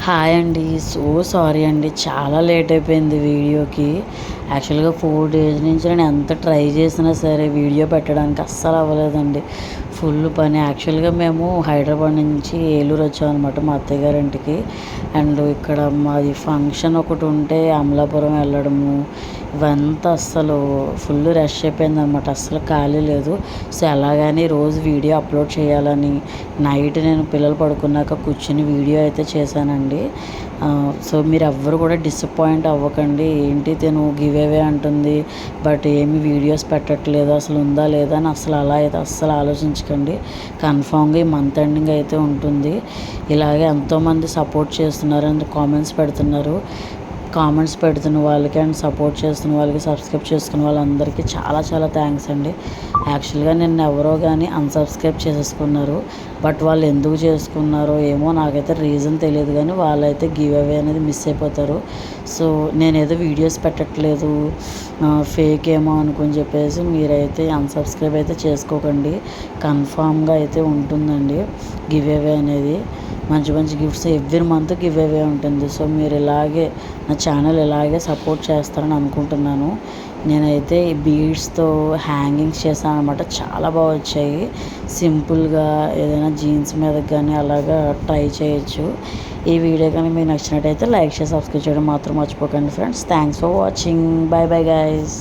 Hi అండి. So sorry అండి. చాలా లేట్ అయిపోయింది వీడియోకి. యాక్చువల్‌గా 4 డేస్ నుంచి నేను ఎంత ట్రై చేసినా సరే వీడియో పెట్టడానికి అస్సలు అవ్వలేదండి. ఫుల్ పని. యాక్చువల్‌గా మేము హైదరాబాద్ నుంచి ఏలూరు వచ్చామనమాట మా అత్తయ్య గారింటికి. అండ్ ఇక్కడ మాది ఫంక్షన్ ఒకటి ఉంటే అమలాపురం వెళ్ళడము ఇవంతా అస్సలు ఫుల్ రష్ అయిపోయిందనమాట. అస్సలు ఖాళీ లేదు. సో ఎలాగని రోజు వీడియో అప్లోడ్ చేయాలని నైట్ నేను పిల్లలు పడుకున్నాక కూర్చుని వీడియో అయితే చేశానండి. సో మీరు ఎవ్వరు కూడా డిసప్పాయింట్ అవ్వకండి. ఏంటి తను గివ్ అవే అంటుంది బట్ ఏమి వీడియోస్ పెట్టట్లేదు, అసలు ఉందా లేదా అని అసలు అలా అయితే అస్సలు ఆలోచించకండి. కన్ఫామ్గా ఈ మంత్ ఎండింగ్ అయితే ఉంటుంది. ఇలాగే ఎంతోమంది సపోర్ట్ చేస్తున్నారు అండ్ కామెంట్స్ పెడుతున్నారు. కామెంట్స్ పెడుతున్న వాళ్ళకి అండ్ సపోర్ట్ చేస్తున్న వాళ్ళకి, సబ్స్క్రైబ్ చేసుకున్న వాళ్ళందరికీ చాలా చాలా థ్యాంక్స్ అండి. యాక్చువల్గా నిన్న ఎవరో కానీ అన్సబ్స్క్రైబ్ చేసేసుకున్నారు. బట్ వాళ్ళు ఎందుకు చేసుకున్నారో ఏమో నాకైతే రీజన్ తెలియదు, కానీ వాళ్ళైతే గివ్ అవే అనేది మిస్ అయిపోతారు. సో నేనేదో వీడియోస్ పెట్టట్లేదు ఫేక్ ఏమో అనుకుని చెప్పేసి మీరైతే అన్సబ్స్క్రైబ్ అయితే చేసుకోకండి. కన్ఫామ్గా అయితే ఉంటుందండి గివ్ అవే అనేది. మంచి మంచి gifts every month give away ఉంటుంది. సో మీరు ఇలాగే నా ఛానల్ ఇలాగే సపోర్ట్ చేస్తారని అనుకుంటున్నాను. నేనైతే ఈ బీడ్స్తో హ్యాంగింగ్స్ చేశాను అనమాట. చాలా బాగా వచ్చాయి. సింపుల్గా ఏదైనా జీన్స్ మీద కానీ అలాగా ట్రై చేయొచ్చు. ఈ వీడియో కానీ మీకు నచ్చినట్టయితే లైక్ చేసి సబ్స్క్రైబ్ చేయడం మాత్రం మర్చిపోకండి friends. Thanks for watching. By bye guys.